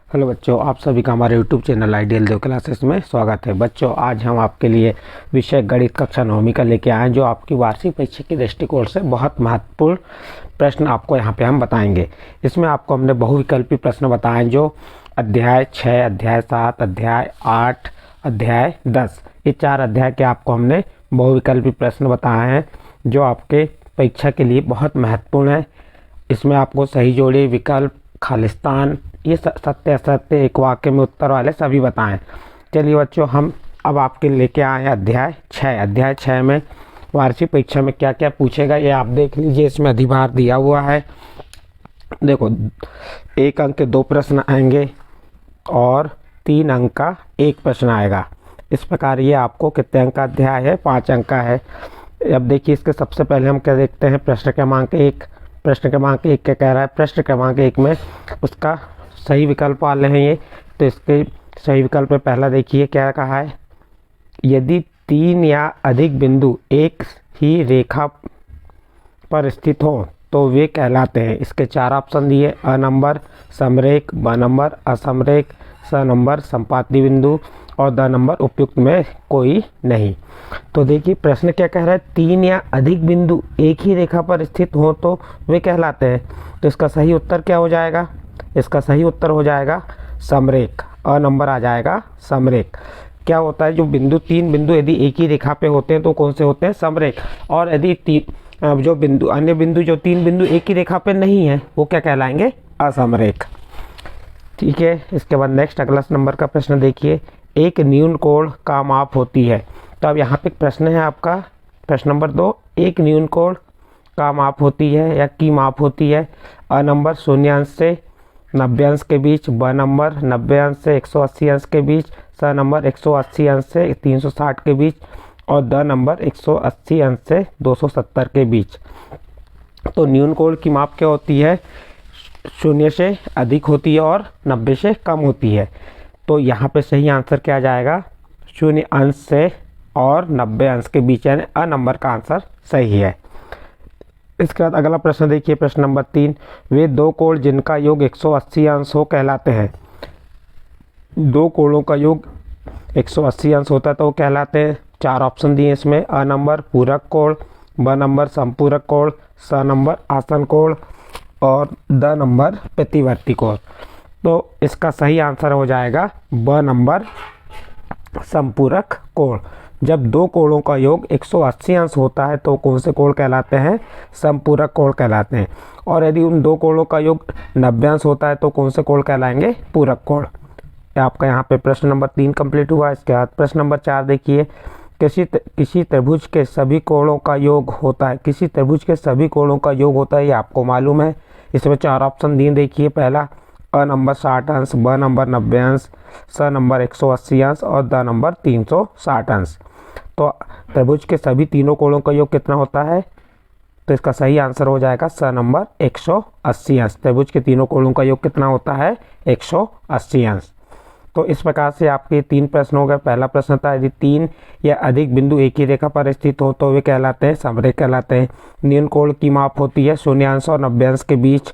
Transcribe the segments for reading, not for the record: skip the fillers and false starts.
Hello बच्चों, आप सभी का हमारे यूट्यूब चैनल आइडियल देव क्लासेस में स्वागत है। बच्चों, आज हम आपके लिए विषय गणित कक्षा 9वीं का लेके आए हैं, जो आपकी वार्षिक परीक्षा के दृष्टिकोण से बहुत महत्वपूर्ण प्रश्न आपको यहाँ पे हम बताएंगे। इसमें आपको हमने बहुविकल्पी प्रश्न बताए, जो अध्याय 6, अध्याय 7, अध्याय 8, अध्याय 10, ये 4 अध्याय के आपको हमने बहुविकल्पी प्रश्न बताए हैं, जो आपके परीक्षा के लिए बहुत महत्वपूर्ण है। इसमें आपको सही जोड़ी, विकल्प, खालिस्तान, ये सत्य असत्य, एक वाक्य में उत्तर वाले सभी बताएं। चलिए बच्चों, हम अब आपके लेके आए हैं अध्याय 6। अध्याय 6 में वार्षिक परीक्षा में क्या क्या पूछेगा ये आप देख लीजिए। इसमें अधिभार दिया हुआ है। देखो, 1 अंक के 2 प्रश्न आएंगे और 3 अंक का 1 प्रश्न आएगा। इस प्रकार ये आपको कितने अंक का अध्याय है? 5 अंक का है। अब देखिए, इसके सबसे पहले हम क्या देखते हैं, प्रश्न क्रमांक 1। प्रश्न क्रमांक 1 क्या कह रहा है? प्रश्न क्रमांक 1 में उसका सही विकल्प वाले हैं ये, तो इसके सही विकल्प में पहला देखिए क्या कहा है। यदि 3 या अधिक बिंदु एक ही रेखा पर स्थित हो तो वे कहलाते हैं। इसके 4 ऑप्शन दिए: अ नंबर समरेख, ब नंबर असमरेख, स नंबर संपाती बिंदु और द नंबर उपयुक्त में कोई नहीं। तो देखिए, प्रश्न क्या कह रहा है, 3 या अधिक बिंदु एक ही रेखा पर स्थित हो तो वे कहलाते हैं। तो इसका सही उत्तर क्या हो जाएगा? इसका सही उत्तर हो जाएगा समरेख। अ नंबर आ जाएगा समरेख। क्या होता है, जो बिंदु 3 बिंदु यदि एक ही रेखा पे होते हैं तो कौन से होते हैं? समरेख। और यदि जो बिंदु अन्य बिंदु जो 3 बिंदु एक ही रेखा पे नहीं है वो क्या कहलाएंगे? असमरेख। ठीक है। इसके बाद नेक्स्ट अगला नंबर का प्रश्न देखिए, एक न्यून कोण का माप होती है। तो अब यहाँ पे प्रश्न है आपका प्रश्न नंबर 2, एक न्यून कोण का माप होती है या की माप होती है। अ नंबर 0 अंश से 90 अंश के बीच, ब नंबर 90 अंश से 180 अंश के बीच, स नंबर 180 अंश से 360 के बीच और द नंबर 180 अंश से 270 के बीच। तो न्यून कोण की माप क्या होती है? 0 से अधिक होती है और 90 से कम होती है। तो यहाँ पे सही आंसर क्या जाएगा? 0 अंश से और 90 अंश के बीच, यानी अ नंबर का आंसर सही है। इसके बाद अगला प्रश्न देखिए, प्रश्न नंबर 3, वे 2 कोण जिनका योग 180 अंश हो कहलाते हैं। 2 कोणों का योग 180 अंश होता है तो वो कहलाते हैं। 4 ऑप्शन दिए इसमें: अ नंबर पूरक कोण, ब नंबर समपूरक कोण, स नंबर आसन कोण और द नंबर प्रतिवर्ती कोण। तो इसका सही आंसर हो जाएगा ब नंबर समपूरक कोण। जब 2 कोणों का योग 180 अंश होता है तो कौन से कोण कहलाते हैं? समपूरक कोण कहलाते हैं। और यदि उन 2 कोणों का योग 90 अंश होता है तो कौन से कोण कहलाएंगे? पूरक कोण। आपका यहाँ पे प्रश्न नंबर 3 कंप्लीट हुआ। इसके बाद प्रश्न नंबर 4 देखिए, किसी त्रिभुज के सभी कोणों का योग होता है। किसी त्रिभुज के सभी कोणों का योग होता है, ये आपको मालूम है। इसमें 4 ऑप्शन दिए देखिए। पहला, अ नंबर 60 अंश, ब नंबर 90 अंश, स नंबर 180 अंश और द नंबर 360 अंश। तो त्रिभुज के सभी तीनों कोणों का योग कितना होता है? तो इसका सही आंसर हो जाएगा स नंबर 180 अंश। त्रिभुज के तीनों कोणों का योग कितना होता है? 180 अंश। तो इस प्रकार से आपके 3 प्रश्न हो गए। पहला प्रश्न था, यदि 3 या अधिक बिंदु एक ही रेखा पर स्थित हो तो वे कहलाते हैं समरेख कहलाते हैं। न्यून कोण की माप होती है 0 अंश और 90 अंश के बीच।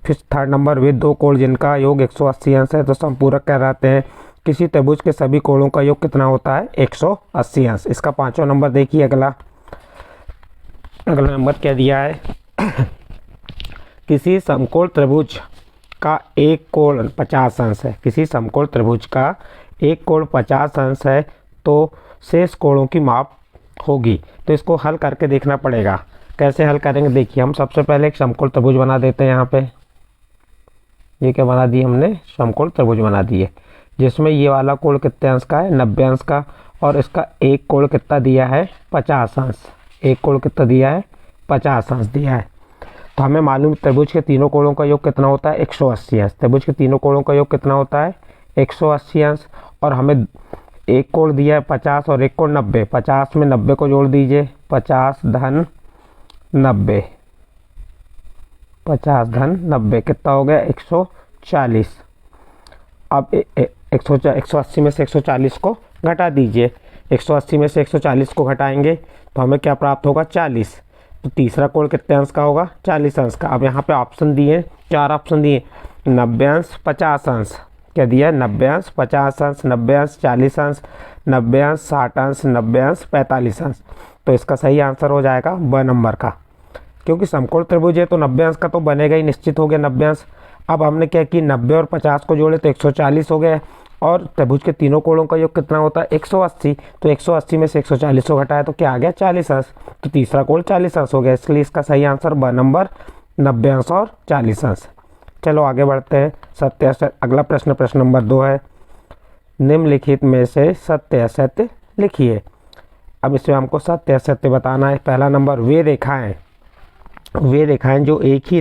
फिर थर्ड नंबर, वे 2 कोण जिनका योग 180 अंश है तो समपूरक कहलाते हैं। किसी त्रिभुज के सभी कोणों का योग कितना होता है? 180 अंश। इसका 5वां नंबर देखिए। अगला नंबर क्या दिया है? किसी समकोण त्रिभुज का एक कोण 50 अंश है। किसी समकोण त्रिभुज का एक कोण 50 अंश है तो शेष कोणों की माप होगी। तो इसको हल करके देखना पड़ेगा। कैसे हल करेंगे? देखिए, हम सबसे पहले एक समकोण त्रिभुज बना देते हैं। यहाँ पे ये क्या बना दिए हमने? समकोण त्रिभुज बना दिए, जिसमें ये वाला कोण कितने अंश का है? 90 अंश का। और इसका एक कोण कितना दिया है? 50 अंश। एक कोण कितना दिया है? 50 अंश दिया है। तो हमें मालूम त्रिभुज के तीनों कोणों का योग कितना होता है? 180 अंश। त्रिभुज के तीनों कोणों का योग कितना होता है? 180 अंश। और हमें एक कोण दिया है 50 और एक कोण 90। 50 में 90 को जोड़ दीजिए, 50 धन 90, 50 धन 90 कितना हो गया? 140। अब 180 में से 140 को घटा दीजिए। 180 में से 140 को घटाएंगे तो हमें क्या प्राप्त होगा? 40। तो तीसरा कोण कितने अंश का होगा? 40 अंश का। अब यहाँ पे ऑप्शन दिए, 4 ऑप्शन दिए: 90 अंश, 50 अंश, क्या दिया है 90 अंश, 50 अंश, 90 अंश, 40 अंश, 90 अंश, 60 अंश, 90 अंश, 45 अंश। तो इसका सही आंसर हो जाएगा ब नंबर का, क्योंकि समकोण त्रिभुज है तो 90 अंश का तो बनेगा ही, निश्चित हो गया 90 अंश। अब हमने क्या कि 90 और 50 को जोड़े तो 140 हो गए, और त्रिभुज के तीनों कोणों का योग कितना होता है 180, तो 180 में से 140 को घटाया तो क्या आ गया 40 अंश, तो तीसरा कोण 40 अंश हो गया, इसलिए इसका सही आंसर ब नंबर 90 अंश और 40 अंश। चलो आगे बढ़ते हैं। सत्य असत्य, अगला प्रश्न प्रश्न नंबर 2 है, निम्नलिखित में से सत्य असत्य लिखिए। अब इसमें हमको सत्य असत्य बताना है। पहला नंबर, वे रेखाएं जो एक ही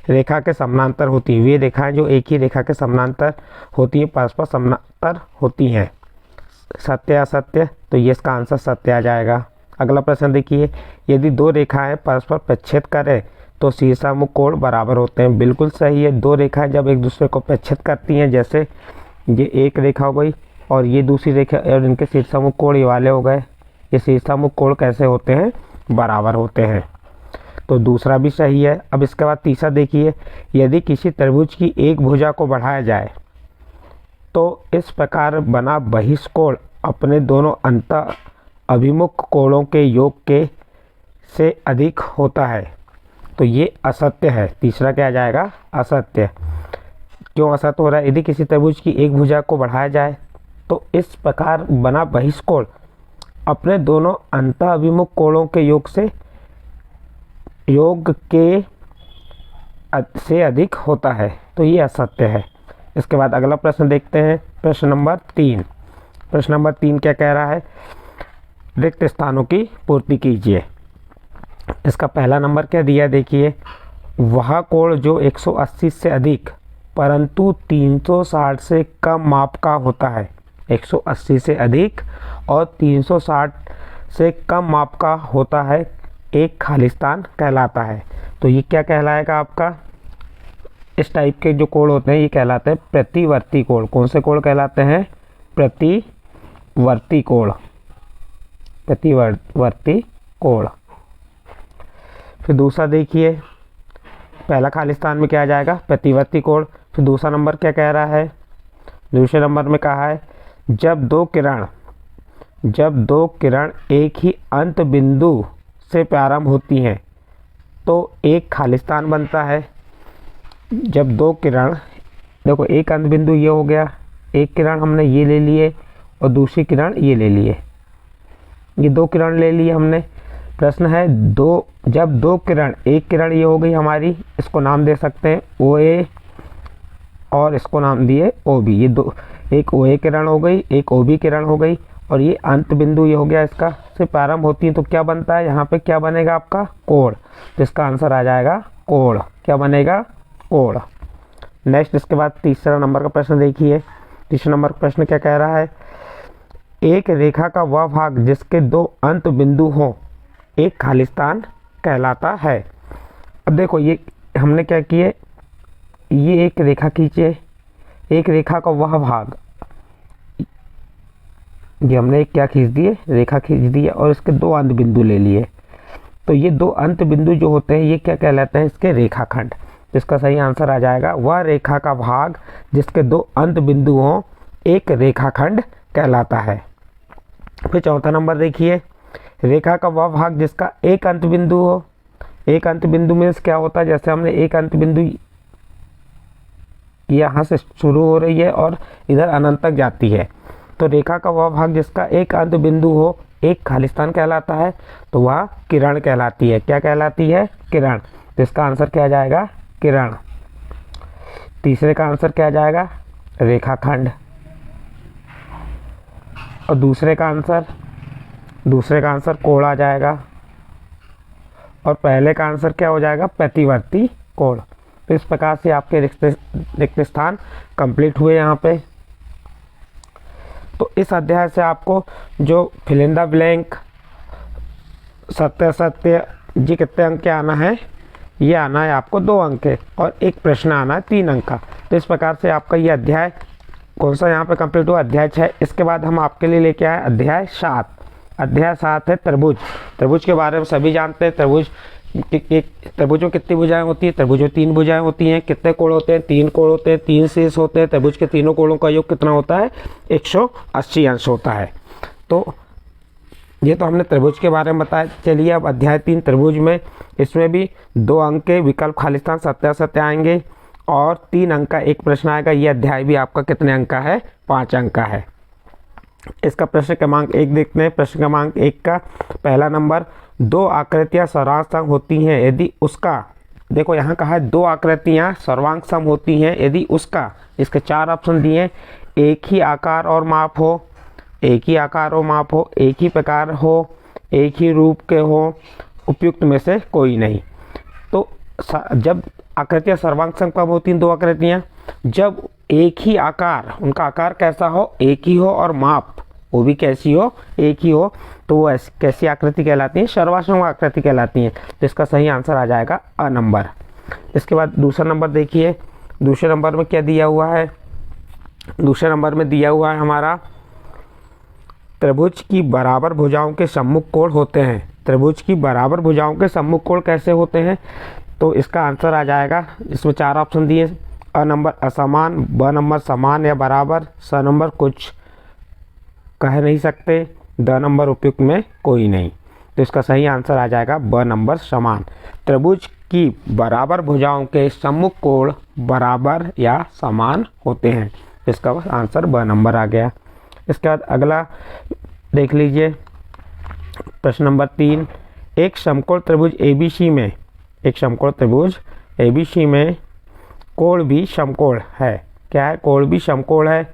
रेखा के समानांतर होती हैं, वे रेखाएं जो एक ही रेखा के समानांतर होती हैं, परस्पर समानांतर होती हैं। सत्य असत्य, तो ये इसका आंसर सत्य आ जाएगा। अगला प्रश्न देखिए, यदि दो रेखाएं परस्पर प्रच्छेद करें तो शीर्षामुख कोण बराबर होते हैं। बिल्कुल सही है, दो रेखाएं जब एक दूसरे को प्रच्छेद करती हैं, जैसे ये एक रेखा हो गई और ये दूसरी रेखा, और इनके शीर्षामुख कोण ये वाले हो गए, ये शीर्षामुख कोण कैसे होते हैं, बराबर होते हैं। तो दूसरा भी सही है। अब इसके बाद तीसरा देखिए, यदि किसी त्रिभुज की एक भुजा को बढ़ाया जाए तो इस प्रकार बना बहिष्कोण अपने दोनों अंत अभिमुख कोणों के योग के से अधिक होता है। तो ये असत्य है, तीसरा क्या आ जाएगा असत्य। क्यों असत्य हो रहा है, यदि किसी त्रिभुज की एक भुजा को बढ़ाया जाए तो इस प्रकार बना बहिष्कोण अपने दोनों अंत अभिमुख कोणों के योग से अधिक होता है, तो ये असत्य है। इसके बाद अगला प्रश्न देखते हैं, प्रश्न नंबर 3। प्रश्न नंबर 3 क्या कह रहा है, रिक्त स्थानों की पूर्ति कीजिए। इसका पहला नंबर क्या दिया देखिए, वह कोण जो 180 से अधिक परंतु 360 से कम माप का होता है, 180 से अधिक और 360 से कम माप का होता है, एक खालिस्तान कहलाता है। तो ये क्या कहलाएगा आपका, इस टाइप के जो कोण होते हैं ये कहलाते हैं प्रतिवर्ती कोण। कौन से कोण कहलाते हैं, प्रतिवर्ती कोण, प्रतिवर्ती कोण। फिर दूसरा देखिए, पहला खालिस्तान में क्या आ जाएगा प्रतिवर्ती कोण। फिर दूसरा नंबर क्या कह रहा है, दूसरे नंबर में कहा है जब दो किरण एक ही अंत बिंदु से प्रारंभ होती हैं तो एक खालिस्तान बनता है। जब दो किरण, देखो एक अंत बिंदु ये हो गया, एक किरण हमने ये ले लिए और दूसरी किरण ये ले लिए, ये दो किरण ले लिए हमने। प्रश्न है जब दो किरण, एक किरण ये हो गई हमारी, इसको नाम दे सकते हैं OA और इसको नाम दिए OB, ये दो, एक OA किरण हो गई, एक OB किरण हो गई, और ये अंत बिंदु ये हो गया इसका से प्रारंभ होती है, तो क्या बनता है यहाँ पे, क्या बनेगा आपका कोण। तो इसका आंसर आ जाएगा कोण, क्या बनेगा कोण। नेक्स्ट इसके बाद तीसरा नंबर का प्रश्न देखिए, तीसरा नंबर का प्रश्न क्या कह रहा है, एक रेखा का वह भाग जिसके दो अंत बिंदु हों एक खालिस्तान कहलाता है। अब देखो ये हमने क्या किए, ये एक रेखा खींचे, एक रेखा का वह भाग, ये हमने एक क्या खींच दिए, रेखा खींच दी है, और इसके दो अंत बिंदु ले लिए। तो ये दो अंत बिंदु जो होते हैं ये क्या कहलाते हैं, इसके रेखाखंड। इसका सही आंसर आ जाएगा वह रेखा का भाग जिसके दो अंत बिंदु हों एक रेखाखंड कहलाता है। फिर चौथा नंबर देखिए, रेखा का वह भाग जिसका एक अंत बिंदु हो, एक अंत बिंदु में क्या होता है, जैसे हमने एक अंत बिंदु यहाँ से शुरू हो रही है और इधर अनंत तक जाती है, तो रेखा का वह भाग जिसका एक अंत बिंदु हो एक खालिस्तान कहलाता है, तो वह किरण कहलाती है। क्या कहलाती है, किरण। तो इसका आंसर क्या आ जाएगा, किरण। तीसरे का आंसर क्या आ जाएगा, रेखाखंड। और दूसरे का आंसर कोण आ जाएगा, और पहले का आंसर क्या हो जाएगा, प्रतिवर्ती कोण। तो इस प्रकार से आपके रिक्त स्थान कंप्लीट हुए यहाँ पे। तो इस अध्याय से आपको जो फिल इन द ब्लैंक सत्य असत्य जी कितने अंक के आना है, ये आना है आपको 2 अंक के, और एक प्रश्न आना है 3 अंक का। तो इस प्रकार से आपका ये अध्याय कौन सा यहाँ पे कंप्लीट हुआ, अध्याय 6। इसके बाद हम आपके लिए लेके आए अध्याय 7। अध्याय 7 है त्रिभुज। त्रिभुज के बारे में सभी जानते हैं, त्रिभुज त्रिभुज में कितनी भुजाएं होती हैं? त्रिभुज में 3 भुजाएं होती हैं। कितने कोण होते हैं? 3 कोण होते हैं, 3 शीर्ष होते हैं। त्रिभुज के तीनों कोणों का योग कितना होता है? 180 अंश होता है। तो ये तो हमने त्रिभुज के बारे में बताया। चलिए अब अध्याय 3 त्रिभुज में, इसमें भी 2 अंक के विकल्प खालिस्तान सत्य असत्य आएंगे और 3 अंक का एक प्रश्न आएगा। ये अध्याय भी आपका कितने अंक का है? 5 अंक का है। इसका प्रश्न क्रमांक 1 देखते हैं। प्रश्न क्रमांक 1 का पहला नंबर, 2 आकृतियाँ सर्वांग सम होती हैं यदि उसका, देखो यहाँ कहा है 2 आकृतियाँ सर्वांग सम होती हैं यदि उसका, इसके 4 ऑप्शन दिए हैं। एक ही आकार और माप हो, एक ही आकार और माप हो, एक ही प्रकार हो, एक ही रूप के हो, उपयुक्त में से कोई नहीं। तो जब आकृतियाँ सर्वांग सम कब होती हैं? 2 आकृतियाँ जब एक ही आकार, उनका आकार कैसा हो? एक ही हो, और माप वो भी कैसी हो? एक ही हो, तो वो कैसी आकृति कहलाती है? सर्वासम आकृति कहलाती हैं। तो इसका सही आंसर आ जाएगा अ नंबर। इसके बाद दूसरा नंबर देखिए, दूसरे नंबर में क्या दिया हुआ है? दूसरे नंबर में दिया हुआ है हमारा, त्रिभुज की बराबर भुजाओं के सम्मुख कोण होते हैं। त्रिभुज की बराबर भुजाओं के सम्मुख कोण कैसे होते हैं? तो इसका आंसर आ जाएगा, इसमें 4 ऑप्शन दिए, अ नंबर असमान, ब नंबर समान या बराबर, स नंबर कुछ कह नहीं सकते, द नंबर उपयुक्त में कोई नहीं। तो इसका सही आंसर आ जाएगा ब नंबर समान। त्रिभुज की बराबर भुजाओं के सम्मुख कोण बराबर या समान होते हैं। इसका आंसर ब नंबर आ गया। इसके बाद अगला देख लीजिए, प्रश्न नंबर 3, एक समकोण त्रिभुज ABC में, एक समकोण त्रिभुज ABC में कोण भी समकोण है। क्या है? कोण भी समकोण है।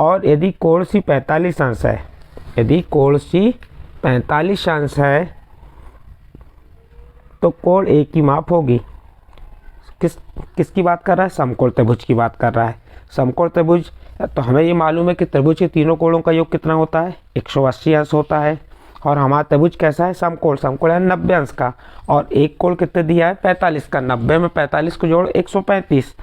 और यदि कोण सी 45 अंश है, यदि कोण सी 45 अंश है तो कोण एक की माप होगी। किसकी बात कर रहा है? समकोण त्रिभुज की बात कर रहा है। समकोण त्रिभुज, तो हमें ये मालूम है कि त्रिभुज के तीनों कोणों का योग कितना होता है? 180 अंश होता है। और हमारा त्रिभुज कैसा है? समकोण। समकोण है 90 अंश का, और एक कोण कितने दिया है? 45 का। 90 में 45 को जोड़ 135।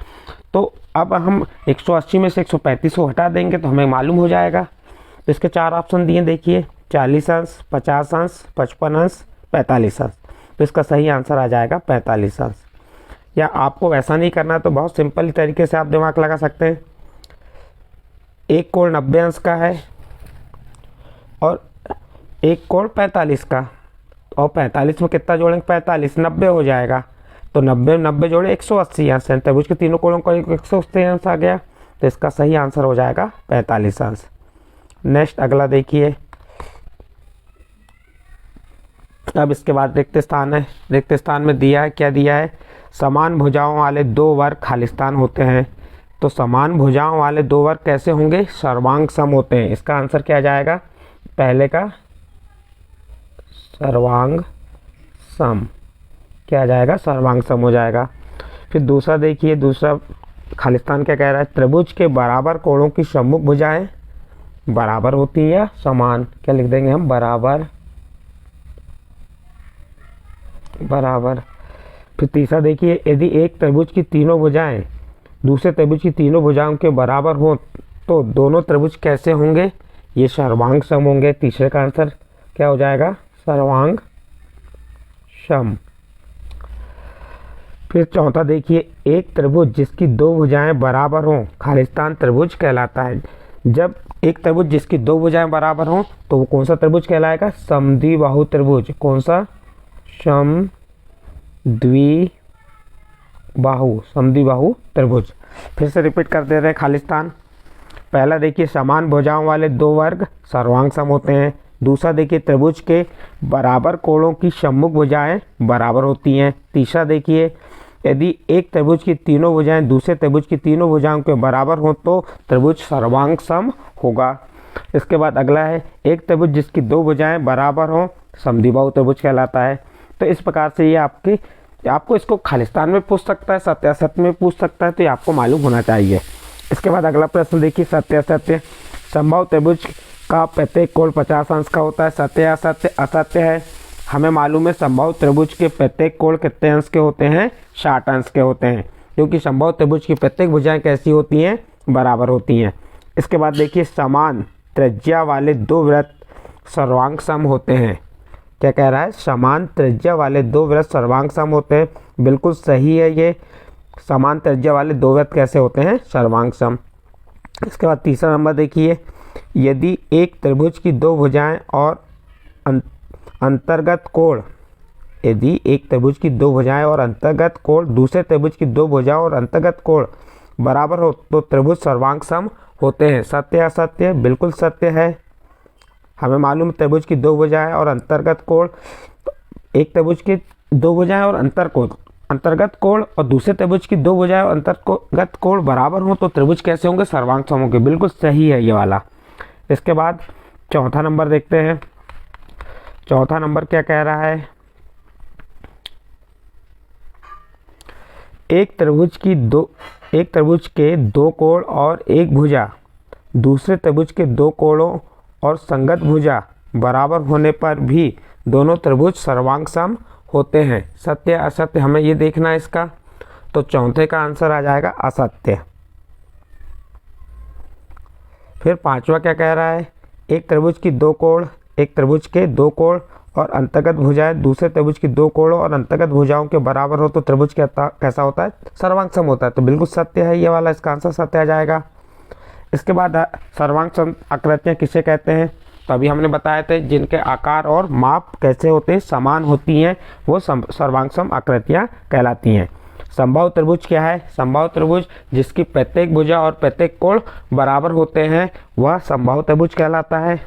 तो अब हम 180 में से 135 को हटा देंगे तो हमें मालूम हो जाएगा। तो इसके 4 ऑप्शन दिए, देखिए 40 अंश, 50 अंश, 55 अंश, 45 अंश। तो इसका सही आंसर आ जाएगा 45 अंश। या आपको ऐसा नहीं करना तो बहुत सिंपल तरीके से आप दिमाग लगा सकते हैं। एक कोण 90 अंश का है और एक कोण 45 का, और 45 में कितना जोड़ेंगे? 45, 90 हो जाएगा। तो 90 90 जोड़े 180 अंश है। त्रिभुज के तीनों कोणों का 180 अंश आ गया। तो इसका सही आंसर हो जाएगा 45 अंश। नेक्स्ट अगला देखिए, अब इसके बाद रिक्त स्थान है। रिक्त स्थान में दिया है, क्या दिया है? समान भुजाओं वाले 2 वर्ग खालिस्तान होते हैं। तो समान भुजाओं वाले 2 वर्ग कैसे होंगे? सर्वांग सम होते हैं। इसका आंसर क्या जाएगा? पहले का सर्वांग सम, क्या जाएगा? सर्वांग सम हो जाएगा। फिर दूसरा देखिए, दूसरा खालिस्तान क्या कह रहा है? त्रिभुज के बराबर कोणों की सम्मुख भुजाएं बराबर होती है या समान? क्या लिख देंगे हम? बराबर, बराबर। फिर तीसरा देखिए, यदि एक त्रिभुज की तीनों भुजाएं दूसरे त्रिभुज की तीनों भुजाओं के बराबर हो तो दोनों त्रिभुज कैसे होंगे? ये सर्वांग सम होंगे। तीसरे का आंसर क्या हो जाएगा? सर्वांग सम। फिर चौथा देखिए, एक त्रिभुज जिसकी 2 भुजाएं बराबर हों खालिस्तान त्रिभुज कहलाता है। जब एक त्रिभुज जिसकी 2 भुजाएं बराबर हों तो वो कौन सा त्रिभुज कहलाएगा? समद्विबाहु त्रिभुज। कौन सा? समद्विबाहु त्रिभुज। फिर से रिपीट कर दे रहे हैं खालिस्तान। पहला देखिए, समान भुजाओं वाले 2 वर्ग सर्वांग सम होते हैं। दूसरा देखिए, त्रिभुज के बराबर कोणों की सम्मुख भुजाएं बराबर होती हैं। तीसरा देखिए, यदि एक त्रिभुज की तीनों भुजाएं दूसरे त्रिभुज की तीनों भुजाओं के बराबर हो तो त्रिभुज सर्वांग सम होगा। इसके बाद अगला है, एक त्रिभुज जिसकी 2 भुजाएं बराबर हों समद्विबाहु त्रिभुज कहलाता है। तो इस प्रकार से ये आपको इसको खालिस्तान में पूछ सकता है, सत्य असत्य में पूछ सकता है, तो ये आपको मालूम होना चाहिए। इसके बाद अगला प्रश्न देखिए, सत्य असत्य। समबाहु त्रिभुज का प्रत्येक कोण 50 अंश का होता है। सत्य असत्य? असत्य है। हमें मालूम है समबाहु त्रिभुज के प्रत्येक कोण कितने अंश के होते हैं? 60 अंश के होते हैं, क्योंकि समबाहु त्रिभुज की प्रत्येक भुजाएं कैसी होती हैं? बराबर होती हैं। इसके बाद देखिए, समान त्रिज्या वाले 2 वृत्त सर्वांग सम होते हैं। क्या कह रहा है, समान त्रिज्या वाले दो वृत्त सर्वांग सम होते हैं। बिल्कुल सही है ये, समान त्रिज्या वाले दो वृत्त कैसे होते हैं, सर्वांग सम। इसके बाद तीसरा नंबर देखिए, यदि एक त्रिभुज की दो भुजाएं और अंतर्गत कोण, यदि एक त्रिभुज की दो भुजाएं और अंतर्गत कोण दूसरे त्रिभुज की दो भुजाओं और अंतर्गत कोण बराबर हो तो त्रिभुज सर्वांग सम होते हैं। सत्य या असत्य, बिल्कुल सत्य है। हमें मालूम है त्रिभुज की दो भुजाएं और अंतर्गत कोण, एक त्रिभुज की दो भुजाएं और अंतर्गत कोण और दूसरे त्रिभुज की दो भुजाएं और अंतर्गत कोण बराबर हो तो त्रिभुज कैसे होंगे, सर्वांग सम होंगे। बिल्कुल सही है ये वाला। इसके बाद चौथा नंबर देखते हैं। चौथा नंबर क्या कह रहा है, एक त्रिभुज के दो कोण और एक भुजा दूसरे त्रिभुज के दो कोणों और संगत भुजा बराबर होने पर भी दोनों त्रिभुज सर्वांग सम होते हैं। सत्य असत्य हमें ये देखना है इसका, तो चौथे का आंसर आ जाएगा असत्य। फिर पांचवा क्या कह रहा है, एक त्रिभुज के दो कोण और अंतर्गत भुजाएं दूसरे त्रिभुज की दो कोणों और अंतर्गत भुजाओं के बराबर हो तो त्रिभुज कैसा होता है, सर्वांग सम होता है। तो बिल्कुल सत्य है ये वाला, इसका आंसर सत्य आ जाएगा। इसके बाद सर्वांग सम आकृतियाँ किसे कहते हैं, तो अभी हमने बताए थे जिनके आकार और माप कैसे होते हैं, समान होती हैं, वो सर्वांग सम आकृतियाँ कहलाती हैं। समबाहु त्रिभुज क्या है, समबाहु त्रिभुज जिसकी प्रत्येक भुजा और प्रत्येक कोण बराबर होते हैं वह समबाहु त्रिभुज कहलाता है।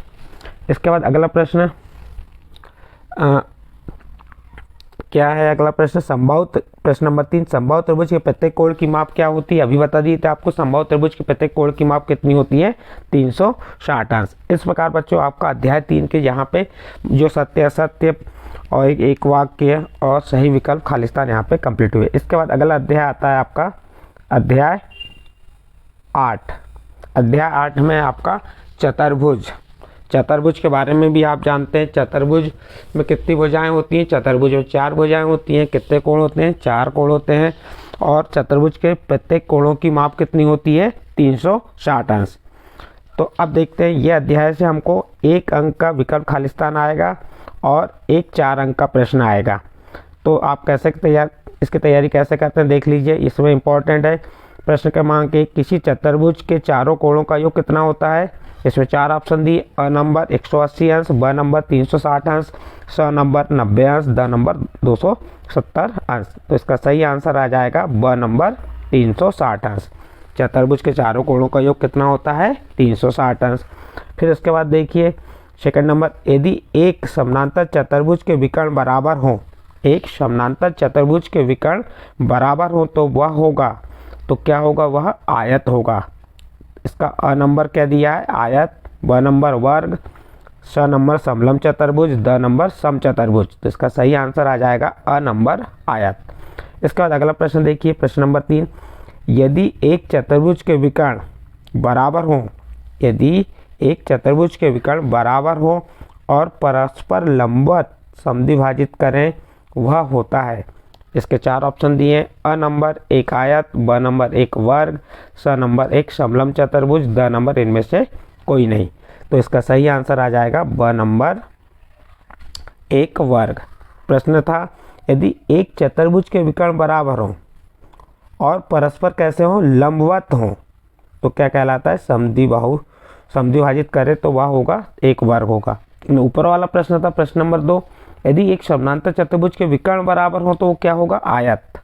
इसके बाद अगला प्रश्न क्या है, अगला प्रश्न प्रश्न नंबर 3, समबाहु त्रिभुज के प्रत्येक कोण की माप क्या होती है। अभी बता दिए थे आपको, समबाहु त्रिभुज के प्रत्येक कोण की माप कितनी होती है, 360 अंश। इस प्रकार बच्चों आपका अध्याय 3 के यहाँ पे जो सत्य असत्य और एक वाक्य और सही विकल्प खालिस्तान यहाँ पे कंप्लीट हुए। इसके बाद अगला अध्याय आता है आपका अध्याय 8। अध्याय 8 में आपका चतुर्भुज के बारे में भी आप जानते हैं। चतुर्भुज में कितनी भुजाएं होती हैं, चतुर्भुज में 4 भुजाएं होती हैं। कितने कोण होते हैं, 4 कोण होते हैं। और चतुर्भुज के प्रत्येक कोणों की माप कितनी होती है, 360 अंश। तो अब देखते हैं ये अध्याय से हमको 1 अंक का विकल्प खालिस्तान आएगा और एक 4 अंक का प्रश्न आएगा। तो आप कैसे इसकी तैयारी कैसे करते हैं देख लीजिए। इसमें इंपॉर्टेंट है प्रश्न क्रमांक 1, किसी चतुर्भुज के चारों कोणों का योग कितना होता है। इसमें 4 ऑप्शन दिए, अ नंबर 180 अंश, ब नंबर 360 अंश, स नंबर 90 अंश, द नंबर 270 अंश। तो इसका सही आंसर आ जाएगा ब नंबर 360 अंश। चतुर्भुज के चारों कोणों का योग कितना होता है, 360 अंश। फिर इसके बाद देखिए सेकंड नंबर, यदि एक समानांतर चतुर्भुज के विकर्ण बराबर हो, एक समानांतर चतुर्भुज के विकर्ण बराबर हो तो वह होगा, तो क्या होगा, वह आयत होगा। इसका अ नंबर क्या दिया है, आयत, ब नंबर वर्ग, स नंबर समलम चतुर्भुज, द नंबर सम चतुर्भुज। तो इसका सही आंसर आ जाएगा अ नंबर आयत। इसके बाद अगला प्रश्न देखिए प्रश्न नंबर 3, यदि एक चतुर्भुज के विकर्ण बराबर हो, यदि एक चतुर्भुज के विकर्ण बराबर हो और परस्पर लंबवत समद्विभाजित करें वह होता है। इसके 4 ऑप्शन दिए, अ नंबर 1 आयत, ब नंबर 1 वर्ग, स नंबर 1 समलम चतुर्भुज, द नंबर इनमें से कोई नहीं। तो इसका सही आंसर आ जाएगा ब नंबर 1 वर्ग। प्रश्न था यदि एक चतुर्भुज के विकर्ण बराबर हो और परस्पर कैसे हो, लंबवत हो, तो क्या कहलाता है, समद्विभाजित करे तो वह होगा 1 वर्ग होगा। ऊपर वाला प्रश्न था प्रश्न नंबर 2, यदि एक समानांतर चतुर्भुज के विकर्ण बराबर हो तो वो क्या होगा, आयत।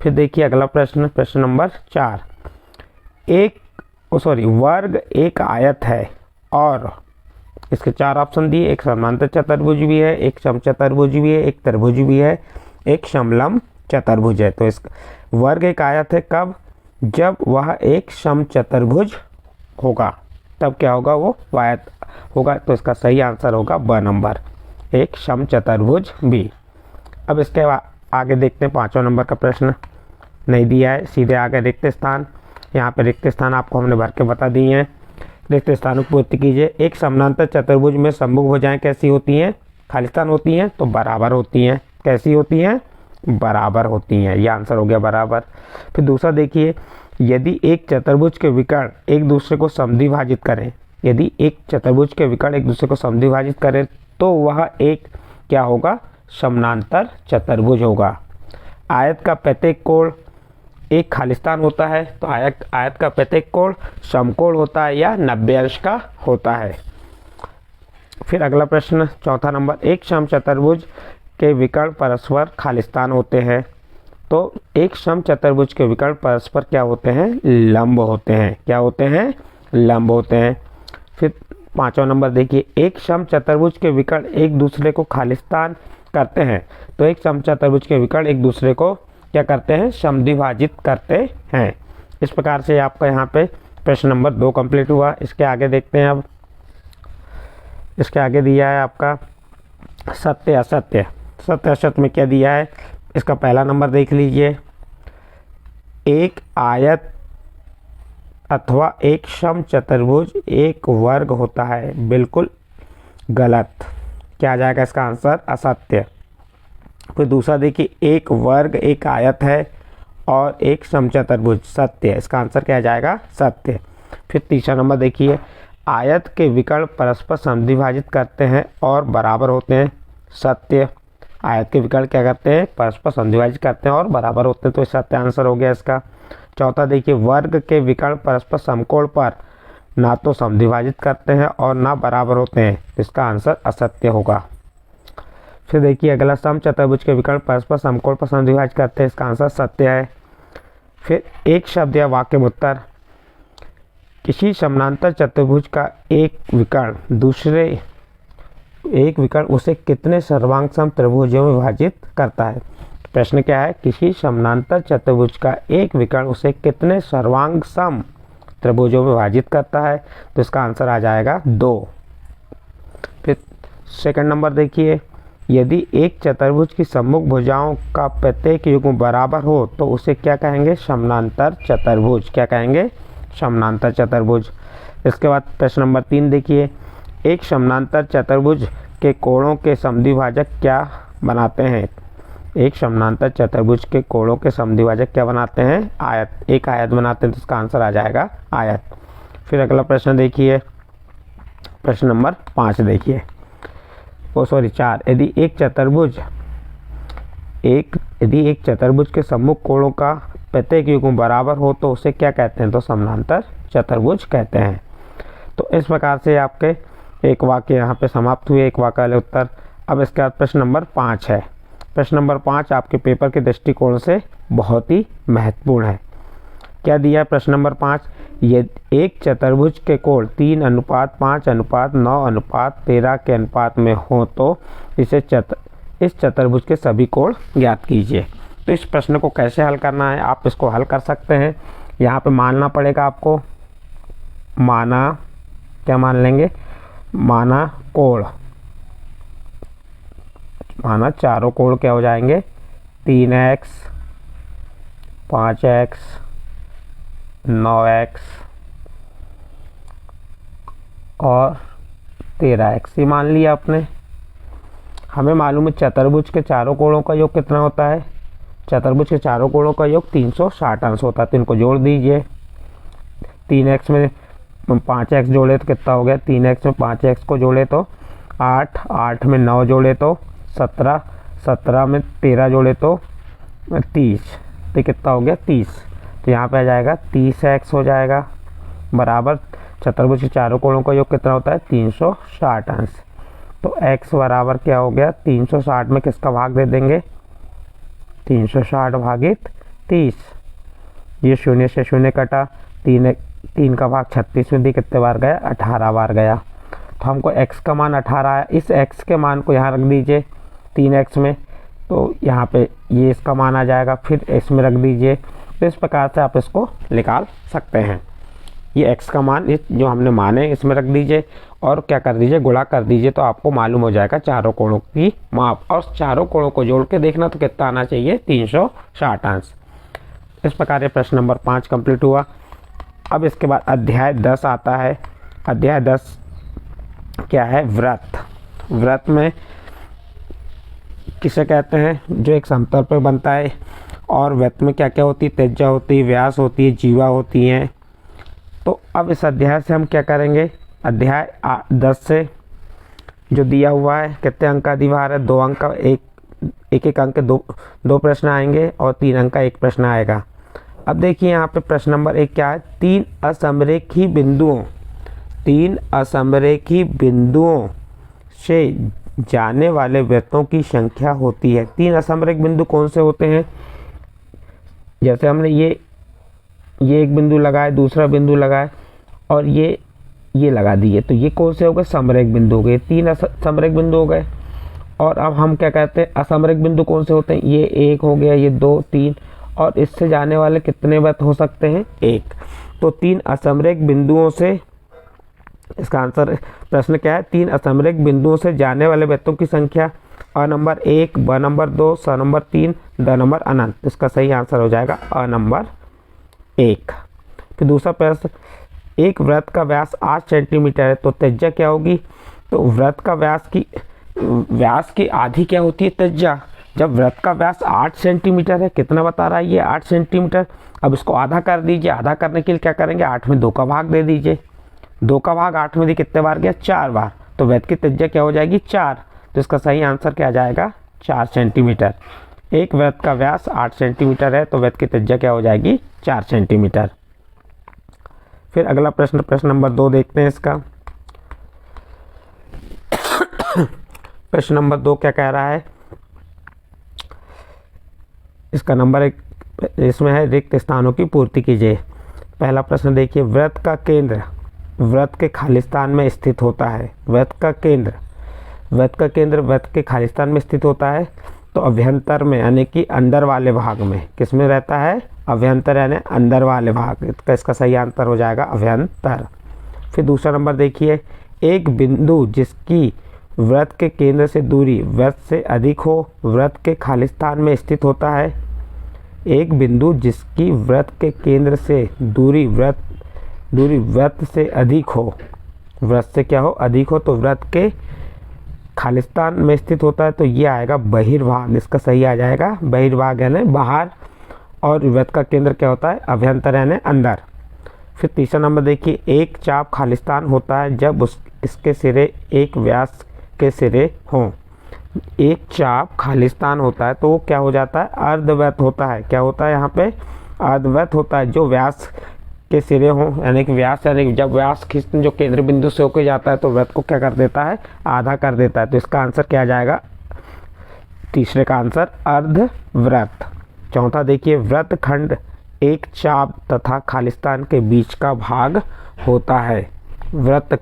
फिर देखिए अगला प्रश्न प्रश्न नंबर 4, वर्ग एक आयत है और इसके 4 ऑप्शन दिए, एक समानांतर चतुर्भुज भी है, एक समचतुर्भुज भी है, एक त्रिभुज भी है, एक समलम चतुर्भुज है। तो इस वर्ग एक आयत है कब, जब वह एक समचतुर्भुज होगा, तब क्या होगा, वो आयत होगा। तो इसका सही आंसर होगा ब नंबर, एक समचतुर्भुज भी। अब इसके आगे देखते हैं 5वां नंबर का प्रश्न नहीं दिया है, सीधे आगे रिक्त स्थान। यहाँ पे रिक्त स्थान आपको हमने भर के बता दिए हैं। रिक्त स्थानों की पूर्ति कीजिए। एक समानांतर चतुर्भुज में सम्मुख भुजाएं कैसी होती हैं, खालिस्तान होती हैं, तो बराबर होती हैं। कैसी होती हैं, बराबर होती हैं। यह आंसर हो गया बराबर। फिर दूसरा देखिए, यदि एक चतुर्भुज के विकर्ण एक दूसरे को समद्विभाजित करें, यदि एक चतुर्भुज के विकर्ण एक दूसरे को समद्विभाजित करें तो वह एक क्या होगा? समानांतर चतुर्भुज होगा। आयत का प्रत्येक कोण एक खालिस्तान होता है, तो आयत का प्रत्येक कोण समकोण होता है या 90 अंश का होता है। फिर अगला प्रश्न चौथा नंबर, एक समचतुर्भुज के विकर्ण परस्पर खालिस्तान होते हैं, तो एक समचतुर्भुज के विकर्ण परस्पर क्या होते हैं? लंब होते हैं। क्या होते हैं? लंब होते हैं। फिर पांचवा नंबर देखिए, एक समचतुर्भुज के विकर्ण एक दूसरे को खालिस्तान करते हैं, तो एक समचतुर्भुज के विकर्ण एक दूसरे को क्या करते हैं? समद्विभाजित करते हैं। इस प्रकार से आपका यहाँ पे प्रश्न नंबर 2 कंप्लीट हुआ। इसके आगे देखते हैं। अब इसके आगे दिया है आपका सत्य असत्य। सत्य असत्य में क्या दिया है? इसका पहला नंबर देख लीजिए, एक आयत अथवा एक समचतुर्भुज एक वर्ग होता है। बिल्कुल गलत। क्या आ जाएगा इसका आंसर? असत्य। फिर दूसरा देखिए, एक वर्ग एक आयत है और एक समचतुर्भुज। सत्य। इसका आंसर क्या आ जाएगा? सत्य। फिर तीसरा नंबर देखिए, आयत के विकर्ण परस्पर समद्विभाजित करते हैं और बराबर होते हैं। सत्य। आयत के विकर्ण क्या करते हैं? परस्पर समद्विभाजित करते हैं और बराबर होते हैं, तो सत्य आंसर हो गया इसका। चौथा देखिए, वर्ग के विकर्ण परस्पर समकोण पर ना तो समद्विभाजित करते हैं और ना बराबर होते हैं, इसका आंसर असत्य होगा। फिर देखिए अगला, समचतुर्भुज के विकर्ण परस्पर समकोण पर समद्विभाजित करते हैं, इसका आंसर सत्य है। फिर एक शब्द या वाक्य में उत्तर, किसी समानांतर चतुर्भुज का एक विकर्ण उसे कितने सर्वांग सम त्रिभुजों में विभाजित करता है? प्रश्न क्या है? किसी समानांतर चतुर्भुज का एक विकर्ण उसे कितने सर्वांग सम त्रिभुजों में विभाजित करता है? तो इसका आंसर आ जाएगा 2। फिर सेकंड नंबर देखिए, यदि एक चतुर्भुज की सम्मुख भुजाओं का प्रत्येक युग्म बराबर हो तो उसे क्या कहेंगे? समानांतर चतुर्भुज। क्या कहेंगे? समानांतर चतुर्भुज। इसके बाद प्रश्न नंबर 3 देखिए, एक समानांतर चतुर्भुज के कोणों के समद्विभाजक क्या बनाते हैं? एक समानांतर चतुर्भुज के कोणों के समद्विभाजक क्या बनाते हैं? आयत। एक आयत बनाते हैं, तो इसका आंसर आ जाएगा आयत। फिर अगला प्रश्न देखिए, प्रश्न नंबर 5 देखिए, 4। यदि एक चतुर्भुज के सम्मुख कोणों का प्रत्येक युग्म बराबर हो तो उसे क्या कहते हैं? तो समानांतर चतुर्भुज कहते हैं। तो इस प्रकार से आपके एक वाक्य यहाँ पे समाप्त हुए, एक वाक्य वाले उत्तर। अब इसके बाद प्रश्न नंबर 5 है। प्रश्न नंबर 5 आपके पेपर के दृष्टिकोण से बहुत ही महत्वपूर्ण है। क्या दिया है प्रश्न नंबर 5? ये एक चतुर्भुज के कोण 3:5:9:13 के अनुपात में हो तो इस चतुर्भुज के सभी कोण ज्ञात कीजिए। तो इस प्रश्न को कैसे हल करना है, आप इसको हल कर सकते हैं। यहाँ पे मानना पड़ेगा आपको, क्या मान लेंगे? माना कोण, माना चारों कोण क्या हो जाएंगे? 3x, 5x, 9x और 13x। ये मान लिया आपने। हमें मालूम है चतुर्भुज के चारों कोणों का योग कितना होता है? चतुर्भुज के चारों कोणों का योग 360 अंश होता है, तो इनको जोड़ दीजिए। 3x में 5x जोड़े तो कितना हो गया? 3x में 5x को जोड़े तो 8, 8 में 9 जोड़े तो 17, 17 में 13 जोड़े तो 30, तो कितना हो गया? 30। तो यहाँ पे आ जाएगा 30x हो जाएगा, बराबर चतुर्भुज के चारों कोणों का योग कितना होता है? 360 अंश। तो x बराबर क्या हो गया? 360 में किसका भाग दे देंगे? 360 भागित 30। ये 0 से 0 कटा, 3 का भाग 36 में दी, कितने बार गया? 18 बार गया। तो हमको x का मान 18 है, इस x के मान को यहाँ रख दीजिए 3x में, तो यहाँ पे ये इसका मान आ जाएगा, फिर इसमें रख दीजिए। तो इस प्रकार से आप इसको निकाल सकते हैं। ये x का मान जो हमने माने इसमें रख दीजिए और क्या कर दीजिए? गुणा कर दीजिए, तो आपको मालूम हो जाएगा चारों कोणों की माप। और चारों कोणों को जोड़ के देखना तो कितना आना चाहिए? 360 अंश। इस प्रकार ये प्रश्न नंबर 5 कंप्लीट हुआ। अब इसके बाद अध्याय 10 आता है। अध्याय 10 क्या है? व्रत। व्रत में किसे कहते हैं? जो एक समतल पर बनता है। और व्रत में क्या क्या होती है? त्रिज्या होती है, व्यास होती है, जीवा होती हैं। तो अब इस अध्याय से हम क्या करेंगे? अध्याय 10 से जो दिया हुआ है कितने अंक का अधिभार है, 2 अंक का, एक अंक के दो प्रश्न आएंगे और 3 अंक का एक प्रश्न आएगा। अब देखिए यहाँ पे प्रश्न नंबर 1 क्या है, 3 असमरेखी बिंदुओं से जाने वाले वृत्तों की संख्या होती है। 3 असमरेख बिंदु कौन से होते हैं, जैसे हमने ये एक बिंदु लगाए, दूसरा बिंदु लगाए और ये लगा दिए, तो ये कौन से हो गए, समरेख बिंदु हो गए। 3 समरेख बिंदु हो गए। और अब हम क्या कहते हैं, असमरेख बिंदु कौन से होते हैं, ये 1 हो गया, ये 2, 3 और इससे जाने वाले कितने वृत्त हो सकते हैं, 1। तो 3 असमरेख बिंदुओं से, इसका आंसर प्रश्न क्या है, 3 असमरेख बिंदुओं से जाने वाले वृत्तों की संख्या, अ नंबर 1, ब नंबर 2, स नंबर 3, द नंबर अनंत। इसका सही आंसर हो जाएगा अ नंबर 1। फिर दूसरा प्रश्न, एक वृत्त का व्यास 8 सेंटीमीटर है तो त्रिज्या क्या होगी। तो वृत्त का व्यास की आधी क्या होती है, त्रिज्या। जब वृत्त का व्यास 8 सेंटीमीटर है, कितना बता रहा है ये, 8 सेंटीमीटर। अब इसको आधा कर दीजिए, आधा करने के लिए क्या करेंगे, 8 में 2 का भाग दे दीजिए। 2 का भाग 8 में दी कितने बार गया, 4 बार। तो वृत्त की त्रिज्या क्या हो जाएगी, 4। तो इसका सही आंसर क्या आ जाएगा, 4 सेंटीमीटर। एक वृत्त का व्यास 8 सेंटीमीटर है तो वृत्त की त्रिज्या क्या हो जाएगी, 4 सेंटीमीटर। फिर अगला प्रश्न, प्रश्न नंबर 2 देखते हैं इसका। प्रश्न नंबर 2 क्या कह रहा है, इसका नंबर 1 इसमें है, रिक्त स्थानों की पूर्ति कीजिए। पहला प्रश्न देखिए, वृत्त का केंद्र वृत्त के खालिस्तान में स्थित होता है। वृत्त का केंद्र वृत्त के खालिस्तान में स्थित होता है तो अभ्यंतर में यानी कि अंदर वाले भाग में, किस में रहता है, अभ्यंतर यानी अंदर वाले भाग। इसका सही आंसर हो जाएगा अभ्यंतर। फिर दूसरा नंबर देखिए, एक बिंदु जिसकी वृत्त के केंद्र से दूरी वृत्त से अधिक हो वृत्त के खालिस्तान में स्थित होता है। एक बिंदु जिसकी वृत्त के केंद्र से दूरी वृत्त से अधिक हो, वृत्त से क्या हो, अधिक हो, तो वृत्त के खालिस्तान में स्थित होता है तो ये आएगा बहिर्भाग। इसका सही आ जाएगा बहिर्भाग यानी बाहर, और वृत्त का केंद्र क्या होता है, अभ्यंतर यानी अंदर। फिर तीसरा नंबर देखिए, एक चाप खालिस्तान होता है जब इसके सिरे एक व्यास के सिरे हों। एक चाप खालिस्तान होता है तो वो क्या हो जाता है, अर्धवृत्त होता है। क्या होता है यहाँ पे, अर्धवृत्त होता है। जो व्यास के सिरे हों यानी कि व्यास, यानी कि जब व्यास खींचते जो केंद्र बिंदु से होकर जाता है तो वृत्त को क्या कर देता है, आधा कर देता है। तो इसका आंसर क्या आ जाएगा, तीसरे का आंसर अर्धवृत्त। चौथा देखिए, वृत्त खंड एक चाप तथा खालिस्तान के बीच का भाग होता है। वृत्त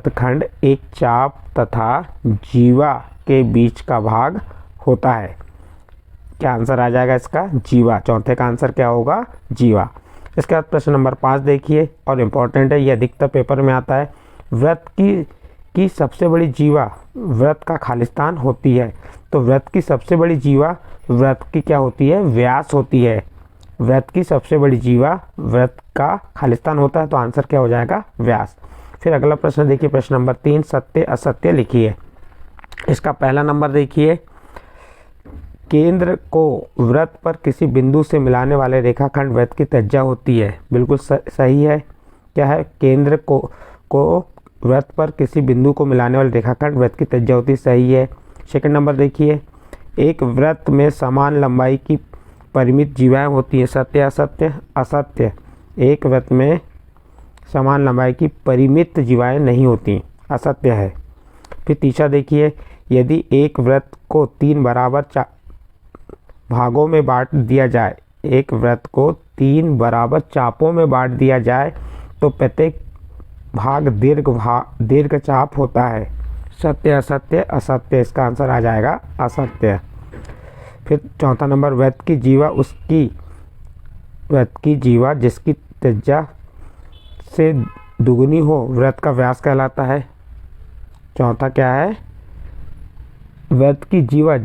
खंड एक चाप तथा जीवा के बीच का भाग होता है। क्या आंसर आ जाएगा इसका, जीवा। चौथे का आंसर क्या होगा, जीवा। इसके बाद प्रश्न नंबर 5 देखिए, और इम्पोर्टेंट है, ये अधिकतर पेपर में आता है। वृत्त की सबसे बड़ी जीवा वृत्त का खालिस्तान होती है। तो वृत्त की सबसे बड़ी जीवा वृत्त की क्या होती है, व्यास होती है। वृत्त की सबसे बड़ी जीवा वृत्त का खालिस्तान होता है तो आंसर क्या हो जाएगा, व्यास। फिर अगला प्रश्न देखिए, प्रश्न नंबर 3, सत्य असत्य लिखिए। इसका पहला नंबर देखिए, केंद्र को वृत्त पर किसी बिंदु से मिलाने वाले रेखाखंड वृत्त की त्रिज्या होती है। बिल्कुल सही है। क्या है, केंद्र को वृत्त पर किसी बिंदु को मिलाने वाले रेखाखंड वृत्त की त्रिज्या होती है, सही है। सेकंड नंबर देखिए, एक वृत्त में समान लंबाई की परिमित जीवाएं होती हैं, सत्य असत्य, असत्य। एक वृत्त में समान लंबाई की परिमित जीवाएं नहीं होती, असत्य है। फिर तीसरा देखिए, यदि एक वृत्त को 3 बराबर भागों में बांट दिया जाए, एक वृत्त को 3 बराबर चापों में बांट दिया जाए तो प्रत्येक भाग दीर्घ चाप होता है। सत्य असत्य, असत्य। इसका आंसर आ जाएगा असत्य। फिर चौथा नंबर, वृत्त की जीवा जिसकी त्रिज्या से दुगुनी हो वृत्त का व्यास कहलाता है। चौथा क्या है, वृत्त की जीवा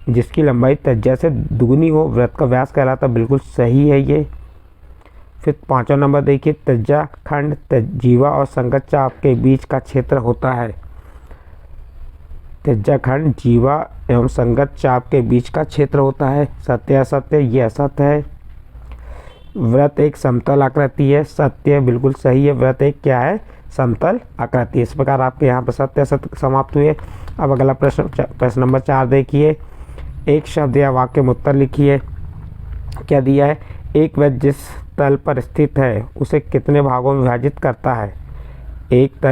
जिसकी लंबाई त्रिज्या से दुगुनी हो वृत्त का व्यास कहलाता है, बिल्कुल सही है ये। फिर पांचवा नंबर देखिए, त्रिज्या खंड जीवा और संगत चाप के बीच का क्षेत्र होता है। त्रिज्या खंड जीवा एवं संगत चाप के बीच का क्षेत्र होता है, सत्य असत्य, ये असत्य है। वृत्त एक समतल आकृति है, सत्य, बिल्कुल सही है। वृत्त एक क्या है, समतल आकृति। इस प्रकार आपके यहाँ पर सत्य असत्य समाप्त हुए। अब अगला प्रश्न नंबर 4 देखिए। एक शब्द या वाक्य में उत्तर लिखिए। क्या दिया है? एक वृत्त जिस तल पर स्थित है उसे कितने भागों में विभाजित करता है? एक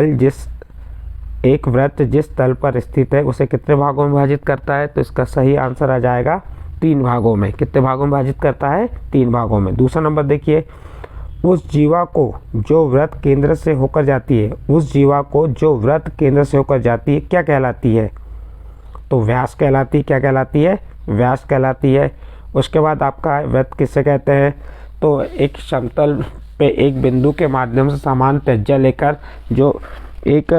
वृत्त जिस तल पर स्थित है उसे कितने भागों में विभाजित करता है? तो इसका सही आंसर आ जाएगा 3 भागों में। कितने भागों में विभाजित करता है? 3 भागों में। दूसरा नंबर देखिए। उस जीवा को जो वृत्त केंद्र से होकर जाती है, उस जीवा को जो वृत्त केंद्र से होकर जाती है क्या कहलाती है? तो व्यास कहलाती है। क्या कहलाती है? व्यास कहलाती है। उसके बाद आपका वृत्त किससे कहते हैं? तो एक समतल पे एक बिंदु के माध्यम से समान त्रिज्या लेकर जो एक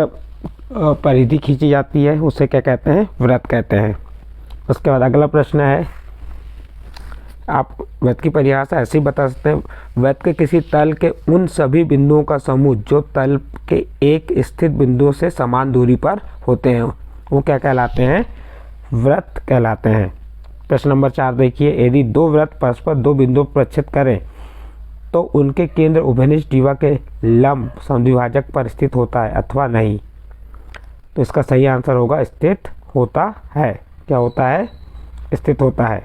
परिधि खींची जाती है उसे क्या कहते हैं? वृत्त कहते हैं। उसके बाद अगला प्रश्न है, आप वृत्त की परिभाषा ऐसे ही बता सकते हैं। वृत्त के किसी तल के उन सभी बिंदुओं का समूह जो तल के एक स्थित बिंदु से समान दूरी पर होते हैं वो क्या कहलाते हैं? वृत्त कहलाते हैं। प्रश्न नंबर 4 देखिए। यदि 2 वृत्त परस्पर 2 बिंदुओं पर प्रक्षेपित करें तो उनके केंद्र उभयनिष्ठ जीवा के लंब समद्विभाजक पर स्थित होता है अथवा नहीं? तो इसका सही आंसर होगा स्थित होता है। क्या होता है? स्थित होता है।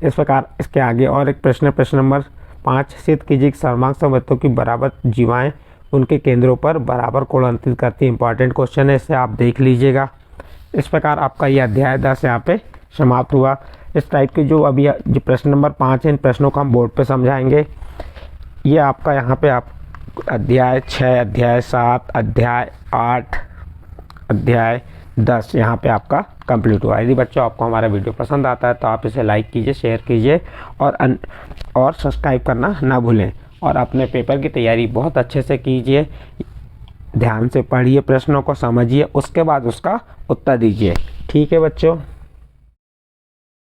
इस प्रकार इसके आगे और एक प्रश्न है, प्रश्न नंबर 5। सिद्ध कीजिए कि सर्वांग समवृत्तों की बराबर जीवाएं उनके केंद्रों पर बराबर कोण अंकित करती है। इंपॉर्टेंट क्वेश्चन है, इसे आप देख लीजिएगा। इस प्रकार आपका यह अध्याय 10 यहाँ पे समाप्त हुआ। इस टाइप के जो अभी जो प्रश्न नंबर 5 है इन प्रश्नों को हम बोर्ड पे समझाएंगे। ये आपका यहाँ पे आप अध्याय 6, अध्याय 7, अध्याय 8, अध्याय 10 यहाँ पे आपका कंप्लीट हुआ। यदि बच्चों आपको हमारा वीडियो पसंद आता है तो आप इसे लाइक कीजिए, शेयर कीजिए और सब्सक्राइब करना ना भूलें। और अपने पेपर की तैयारी बहुत अच्छे से कीजिए। ध्यान से पढ़िए, प्रश्नों को समझिए, उसके बाद उसका उत्तर दीजिए। ठीक है बच्चों।